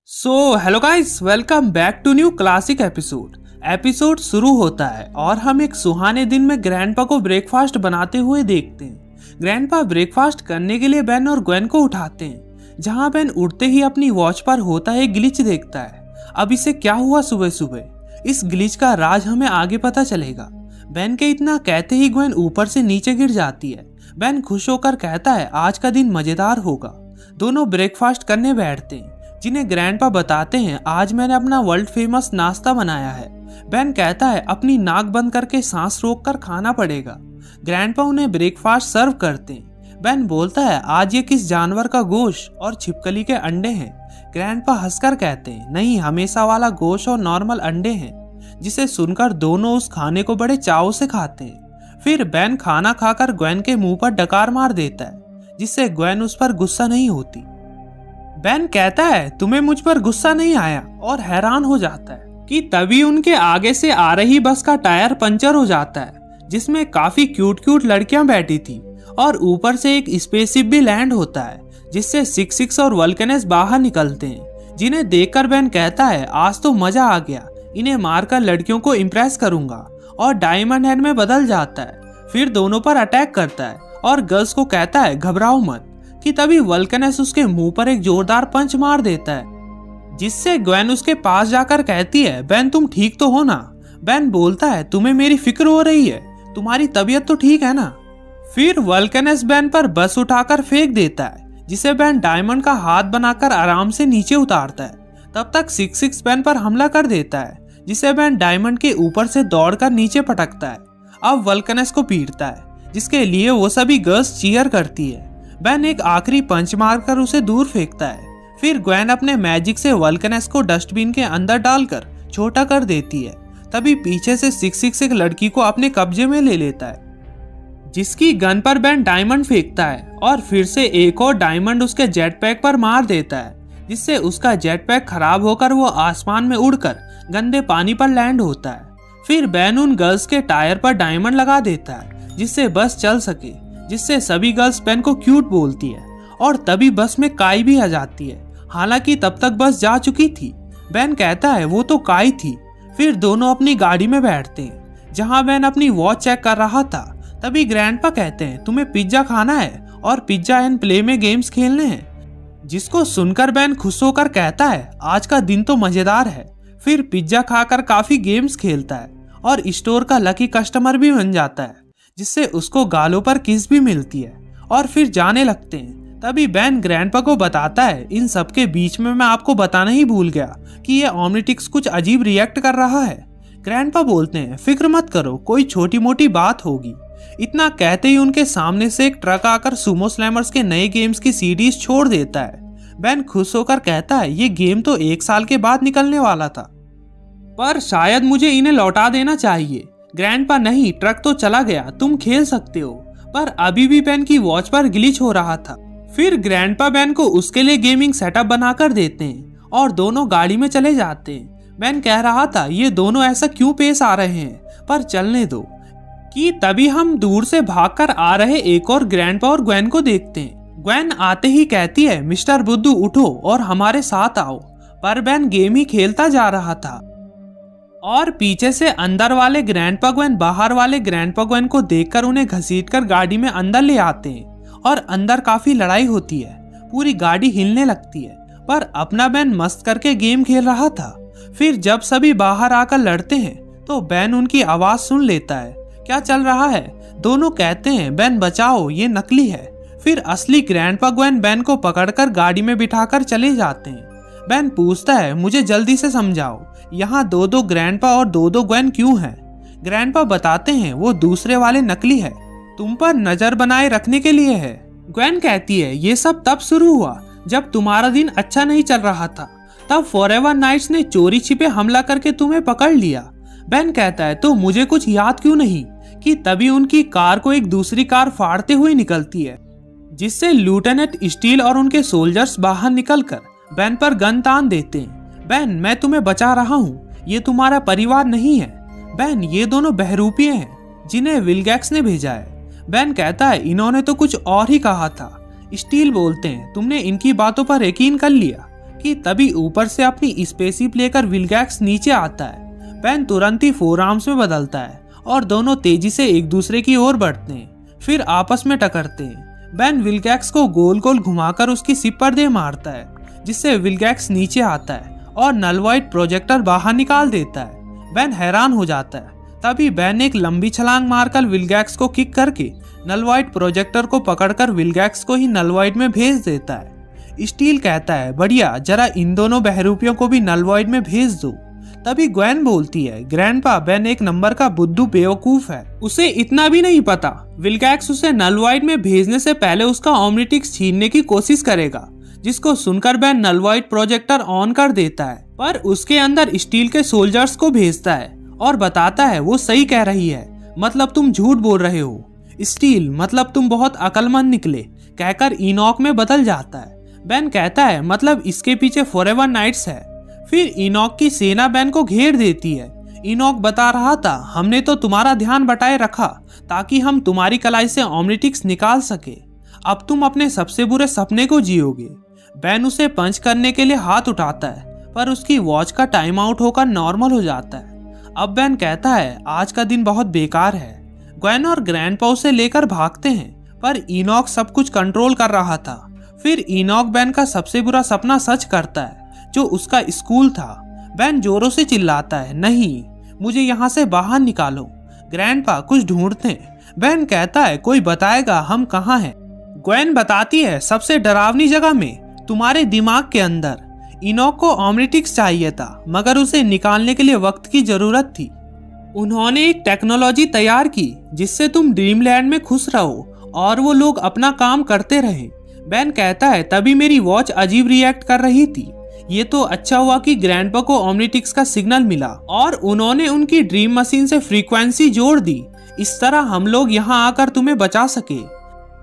Hello guys, welcome back to new classic episode शुरू होता है और हम एक सुहाने दिन में ग्रैंडपा को ब्रेकफास्ट बनाते हुए देखते हैं। ग्रैंडपा ब्रेकफास्ट करने के लिए बेन और ग्वेन को उठाते हैं। जहां बेन उठते ही अपनी वॉच पर होता है ग्लिच देखता है। अब इसे क्या हुआ सुबह सुबह, इस ग्लिच का राज हमें आगे पता चलेगा। बेन के इतना कहते ही ग्वेन ऊपर से नीचे गिर जाती है। बेन खुश होकर कहता है आज का दिन मजेदार होगा। दोनों ब्रेकफास्ट करने बैठते हैं, जिन्हें ग्रैंडपा बताते हैं आज मैंने अपना वर्ल्ड फेमस नाश्ता बनाया है। बेन कहता है अपनी नाक बंद करके सांस रोककर खाना पड़ेगा। ग्रैंडपा उन्हें ब्रेकफास्ट सर्व करते हैं। बेन बोलता है आज ये किस जानवर का गोश्त और छिपकली के अंडे हैं। ग्रैंडपा हंसकर कहते हैं नहीं, हमेशा वाला गोश्त और नॉर्मल अंडे हैं। जिसे सुनकर दोनों उस खाने को बड़े चाव से खाते हैं। फिर बेन खाना खाकर ग्वेन के मुंह पर डकार मार देता है, जिससे ग्वेन उस पर गुस्सा नहीं होती। बेन कहता है तुम्हें मुझ पर गुस्सा नहीं आया और हैरान हो जाता है कि तभी उनके आगे से आ रही बस का टायर पंचर हो जाता है, जिसमें काफी क्यूट लड़कियां बैठी थी और ऊपर से एक स्पेसशिप भी लैंड होता है, जिससे 66 और वल्कनेस बाहर निकलते हैं। जिन्हें देखकर बेन कहता है आज तो मजा आ गया, इन्हें मारकर लड़कियों को इम्प्रेस करूंगा, और डायमंड हेड में बदल जाता है। फिर दोनों पर अटैक करता है और गर्ल्स को कहता है घबराओ मत, कि तभी वल्कनेस उसके मुंह पर एक जोरदार पंच मार देता है, जिससे ग्वेन उसके पास जाकर कहती है बेन तुम ठीक तो हो ना। बेन बोलता है तुम्हें मेरी फिक्र हो रही है, तुम्हारी तबीयत तो ठीक है ना। फिर वल्कनेस बेन पर बस उठाकर फेंक देता है, जिसे बेन डायमंड का हाथ बनाकर आराम से नीचे उतारता है। तब तक 66 बेन पर हमला कर देता है, जिसे बेन डायमंड के ऊपर से दौड़कर नीचे पटकता है। अब वल्कनेस को पीटता है, जिसके लिए वो सभी गर्ल्स चीयर करती है। बेन एक आखिरी पंच मारकर उसे दूर फेंकता है। फिर ग्वेन अपने मैजिक से वल्कनेस को डस्टबिन के अंदर डालकर छोटा कर देती है। तभी पीछे से 66 एक लड़की को अपने कब्जे में ले लेता है, जिसकी गन पर बेन डायमंड फेंकता है और फिर से एक और डायमंड उसके जेट पैक पर मार देता है, जिससे उसका जेट पैक खराब होकर वो आसमान में उड़कर गंदे पानी पर लैंड होता है। फिर बेन उन गर्ल्स के टायर पर डायमंड लगा देता है, जिससे बस चल सके, जिससे सभी गर्ल्स बेन को क्यूट बोलती है। और तभी बस में काई भी आ जाती है, हालांकि तब तक बस जा चुकी थी। बेन कहता है वो तो काई थी। फिर दोनों अपनी गाड़ी में बैठते हैं, जहां बेन अपनी वॉच चेक कर रहा था। तभी ग्रैंडपा कहते हैं तुम्हें पिज्जा खाना है और पिज्जा एंड प्ले में गेम्स खेलने हैं, जिसको सुनकर बेन खुश होकर कहता है आज का दिन तो मजेदार है। फिर पिज्जा खाकर काफी गेम्स खेलता है और स्टोर का लकी कस्टमर भी बन जाता है, जिससे उसको गालों पर किस भी मिलती है और फिर जाने लगते हैं। तभी बेन ग्रैंडपा को बताता है इन सब के बीच में मैं आपको बताना ही भूल गया कि ये ओमनिट्रिक्स कुछ अजीब रिएक्ट कर रहा है। ग्रैंडपा बोलते हैं फिक्र मत करो, कोई छोटी मोटी बात होगी। इतना कहते ही उनके सामने से एक ट्रक आकर सुमो स्लैमर्स के नए गेम्स की सीडीज छोड़ देता है। बेन खुश होकर कहता है ये गेम तो 1 साल के बाद निकलने वाला था, पर शायद मुझे इन्हें लौटा देना चाहिए। ग्रैंडपा नहीं, ट्रक तो चला गया, तुम खेल सकते हो। पर अभी भी बेन की वॉच पर ग्लिच हो रहा था। फिर ग्रैंडपा बेन को उसके लिए गेमिंग सेटअप बनाकर देते हैं और दोनों गाड़ी में चले जाते हैं। बेन कह रहा था ये दोनों ऐसा क्यों पेश आ रहे हैं, पर चलने दो। कि तभी हम दूर से भागकर आ रहे एक और ग्रैंडपा और ग्वेन को देखते हैं। ग्वेन आते ही कहती है मिस्टर बुद्धू उठो और हमारे साथ आओ, पर बेन गेम ही खेलता जा रहा था। और पीछे से अंदर वाले ग्रैंडपा ग्वेन बाहर वाले ग्रैंडपा ग्वेन को देखकर उन्हें घसीटकर गाड़ी में अंदर ले आते हैं और अंदर काफी लड़ाई होती है। पूरी गाड़ी हिलने लगती है, पर अपना बेन मस्त करके गेम खेल रहा था। फिर जब सभी बाहर आकर लड़ते हैं तो बेन उनकी आवाज सुन लेता है, क्या चल रहा है। दोनों कहते हैं बेन बचाओ, ये नकली है। फिर असली ग्रैंडपा ग्वेन बेन को पकड़कर गाड़ी में बिठाकर चले जाते हैं। बेन पूछता है मुझे जल्दी से समझाओ, यहाँ 2-2 ग्रैंडपा और 2-2 ग्वेन क्यों हैं? ग्रैंडपा बताते हैं वो दूसरे वाले नकली है, तुम पर नजर बनाए रखने के लिए है। ग्वेन कहती है ये सब तब शुरू हुआ जब तुम्हारा दिन अच्छा नहीं चल रहा था, तब फॉरएवर नाइट्स ने चोरी छिपे हमला करके तुम्हें पकड़ लिया। बेन कहता है तो मुझे कुछ याद क्यों नहीं। कि तभी उनकी कार को एक दूसरी कार फाड़ते हुए निकलती है, जिससे लिeutenant स्टील और उनके सोल्जर्स बाहर निकलकर बेन पर गन तान देते हैं। बेन मैं तुम्हें बचा रहा हूँ, ये तुम्हारा परिवार नहीं है। बेन ये दोनों बहरूपिये हैं जिन्हें विलगैक्स ने भेजा है। बेन कहता है इन्होंने तो कुछ और ही कहा था। स्टील बोलते हैं तुमने इनकी बातों पर यकीन कर लिया। कि तभी ऊपर से अपनी स्पेसशिप लेकर विल्गैक्स नीचे आता है। बेन तुरंत ही 4 आर्म्स में बदलता है और दोनों तेजी से एक दूसरे की ओर बढ़ते हैं, फिर आपस में टकरते हैं। बेन विल्गैक्स को गोल गोल घुमाकर उसकी सिप पर दे मारता है, जिससे विल्गैक्स नीचे आता है और नल वाइट प्रोजेक्टर बाहर निकाल देता है। बेन हैरान हो जाता है। तभी बेन एक लंबी छलांग मारकर विल्गैक्स को किक करके नल वाइट प्रोजेक्टर को पकड़कर विल्गैक्स को ही नल वाइट में भेज देता है। स्टील कहता है, बढ़िया, जरा इन दोनों बहरूपियों को भी नल वाइट में भेज दो। तभी ग्वेन बोलती है, ग्रैंडपा, बेन एक नंबर का बुद्धू बेवकूफ है, उसे इतना भी नहीं पता विल्गैक्स उसे नल वाइट में भेजने से पहले उसका ओमनिट्रिक्स छीनने की कोशिश करेगा। जिसको सुनकर बेन नल वाइट प्रोजेक्टर ऑन कर देता है, पर उसके अंदर स्टील के सोल्जर्स को भेजता है और बताता है वो सही कह रही है, मतलब तुम झूठ बोल रहे हो स्टील, मतलब तुम बहुत अक्लमंद निकले, कहकर इनॉक में बदल जाता है। बेन कहता है, मतलब इसके पीछे फॉरएवर नाइट्स है। फिर इनॉक की सेना बेन को घेर देती है। इनॉक बता रहा था, हमने तो तुम्हारा ध्यान बटाए रखा ताकि हम तुम्हारी कलाई से ओमनिट्रिक्स निकाल सके। अब तुम अपने सबसे बुरे सपने को जियोगे। बेन उसे पंच करने के लिए हाथ उठाता है, पर उसकी वॉच का टाइम आउट होकर नॉर्मल हो जाता है। अब बेन कहता है, आज का दिन बहुत बेकार है। ग्वेन और ग्रैंडपा उसे लेकर भागते हैं, पर इनॉक सब कुछ कंट्रोल कर रहा था। फिर इनॉक बेन का सबसे बुरा सपना सच करता है, जो उसका स्कूल था। बेन जोरों से चिल्लाता है, नहीं, मुझे यहाँ से बाहर निकालो। ग्रैंडपा कुछ ढूंढते हैं। बेन कहता है, कोई बताएगा हम कहाँ हैं? ग्वेन बताती है, सबसे डरावनी जगह में, तुम्हारे दिमाग के अंदर। इनॉक को ओमनिट्रिक्स चाहिए था, मगर उसे निकालने के लिए वक्त की जरूरत थी। उन्होंने एक टेक्नोलॉजी तैयार की जिससे तुम ड्रीमलैंड में खुश रहो और वो लोग अपना काम करते रहे। बेन कहता है, तभी मेरी वॉच अजीब रिएक्ट कर रही थी। ये तो अच्छा हुआ कि ग्रैंडपा को ओमनिट्रिक्स का सिग्नल मिला और उन्होंने उनकी ड्रीम मशीन से फ्रीक्वेंसी जोड़ दी। इस तरह हम लोग यहाँ आकर तुम्हें बचा सके।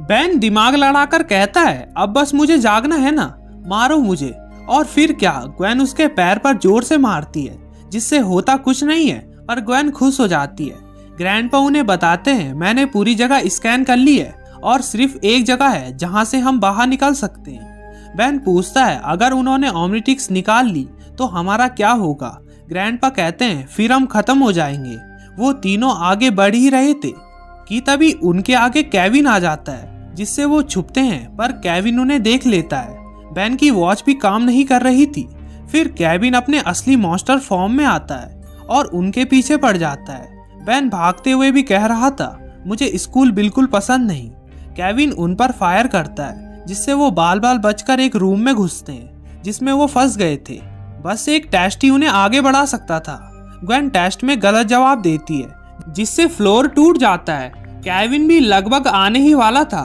बेन दिमाग लड़ाकर कहता है, अब बस मुझे जागना है ना, मारो मुझे। और फिर क्या, ग्वेन उसके पैर पर जोर से मारती है, जिससे होता कुछ नहीं है, पर ग्वेन खुश हो जाती है। ग्रैंडपा उन्हें बताते हैं, मैंने पूरी जगह स्कैन कर ली है और सिर्फ एक जगह है जहां से हम बाहर निकल सकते हैं। बेन पूछता है, अगर उन्होंने ओमनिट्रिक्स निकाल ली तो हमारा क्या होगा? ग्रैंडपा कहते हैं, फिर हम खत्म हो जाएंगे। वो तीनों आगे बढ़ ही रहे थे कि तभी उनके आगे केविन आ जाता है, जिससे वो छुपते हैं, पर केविन उन्हें देख लेता है। बेन की वॉच भी काम नहीं कर रही थी। फिर केविन अपने असली मॉन्स्टर फॉर्म में आता है और उनके पीछे पड़ जाता है। बेन भागते हुए भी कह रहा था, मुझे स्कूल बिल्कुल पसंद नहीं। केविन उन पर फायर करता है, जिससे वो बाल बाल बचकर एक रूम में घुसते हैं जिसमें वो फंस गए थे। बस एक टेस्ट ही उन्हें आगे बढ़ा सकता था। ग्वेन टेस्ट में गलत जवाब देती है, जिससे फ्लोर टूट जाता है। केविन भी लगभग आने ही वाला था।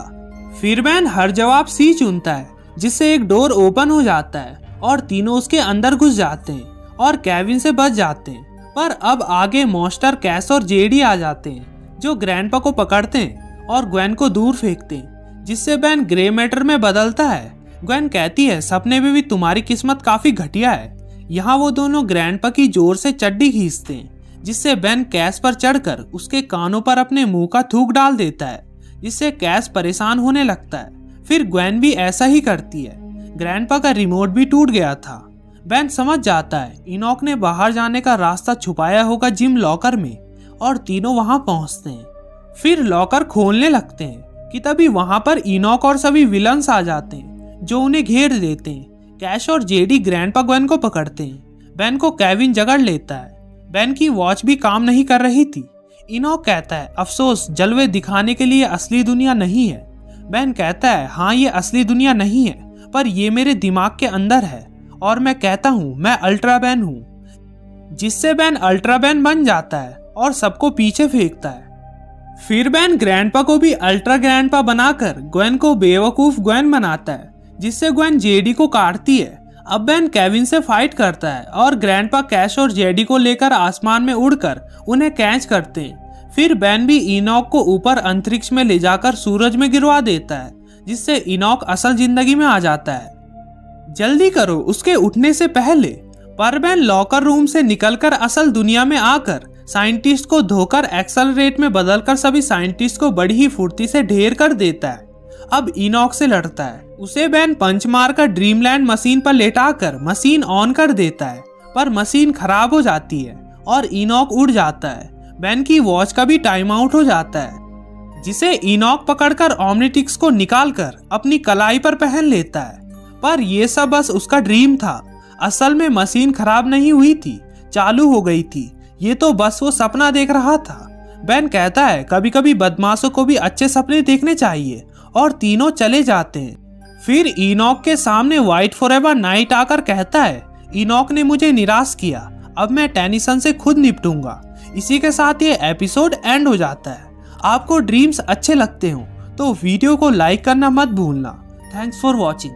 फिर बेन हर जवाब सी चुनता है, जिससे एक डोर ओपन हो जाता है और तीनों उसके अंदर घुस जाते हैं और केविन से बच जाते हैं। पर अब आगे मॉन्स्टर कैस और जेडी आ जाते हैं, जो ग्रैंडपा को पकड़ते हैं और ग्वेन को दूर फेंकते हैं, जिससे बेन ग्रे मैटर में बदलता है। ग्वेन कहती है, सपने में भी तुम्हारी किस्मत काफी घटिया है। यहाँ वो दोनों ग्रैंडपा की जोर से चड्डी खींचते हैं, जिससे बेन कैस पर चढ़कर उसके कानों पर अपने मुंह का थूक डाल देता है, जिससे कैस परेशान होने लगता है। फिर ग्वेन भी ऐसा ही करती है। ग्रैंडपा का रिमोट भी टूट गया था। बेन समझ जाता है इनॉक ने बाहर जाने का रास्ता छुपाया होगा जिम लॉकर में, और तीनों वहां पहुंचते हैं। फिर लॉकर खोलने लगते हैं कि तभी वहां पर इनॉक और सभी विलन्स आ जाते हैं, जो उन्हें घेर देते हैं। कैश और जेडी ग्रैंडपा ग्वेन को पकड़ते हैं। बेन को केविन जगड़ लेता है। बेन की वॉच भी काम नहीं कर रही थी। इनॉक कहता है, अफसोस, जलवे दिखाने के लिए असली दुनिया नहीं है। बेन कहता है, हाँ, ये असली दुनिया नहीं है, पर ये मेरे दिमाग के अंदर है और मैं कहता हूँ मैं अल्ट्रा बेन हूँ, जिससे बेन अल्ट्रा बेन बन जाता है और सबको पीछे फेंकता है। फिर बेन ग्रैंडपा को भी अल्ट्रा ग्रैंडपा बनाकर ग्वेन को बेवकूफ ग्वेन बनाता है, जिससे ग्वेन जेडी को काटती है। अब बेन केविन से फाइट करता है और ग्रैंडपा कैश और जेडी को लेकर आसमान में उड़कर उन्हें कैच करते हैं। फिर बेन भी इनॉक को ऊपर अंतरिक्ष में ले जाकर सूरज में गिरवा देता है, जिससे इनॉक असल जिंदगी में आ जाता है। जल्दी करो उसके उठने से पहले। पर बेन लॉकर रूम से निकलकर असल दुनिया में आकर साइंटिस्ट को धोकर एक्सेलरेट में बदलकर सभी साइंटिस्ट को बड़ी ही फुर्ती से ढेर कर देता है। अब इनॉक से लड़ता है। उसे बेन पंच मारकर ड्रीमलैंड मशीन पर लेटाकर मशीन ऑन कर देता है, पर मशीन खराब हो जाती है और इनॉक उड़ जाता है। बेन की वॉच का भी टाइम आउट हो जाता है, जिसे इनॉक पकड़कर ओमनिट्रिक्स को निकालकर अपनी कलाई पर पहन लेता है। पर यह सब बस उसका ड्रीम था। असल में मशीन खराब नहीं हुई थी, चालू हो गई थी। ये तो बस वो सपना देख रहा था। बेन कहता है कभी कभी बदमाशों को भी अच्छे सपने देखने चाहिए, और तीनों चले जाते हैं। फिर इनॉक के सामने व्हाइट फॉरएवर नाइट आकर कहता है, इनॉक ने मुझे निराश किया, अब मैं टेनिसन से खुद निपटूंगा। इसी के साथ ये एपिसोड एंड हो जाता है। आपको ड्रीम्स अच्छे लगते हो तो वीडियो को लाइक करना मत भूलना। Thanks for watching.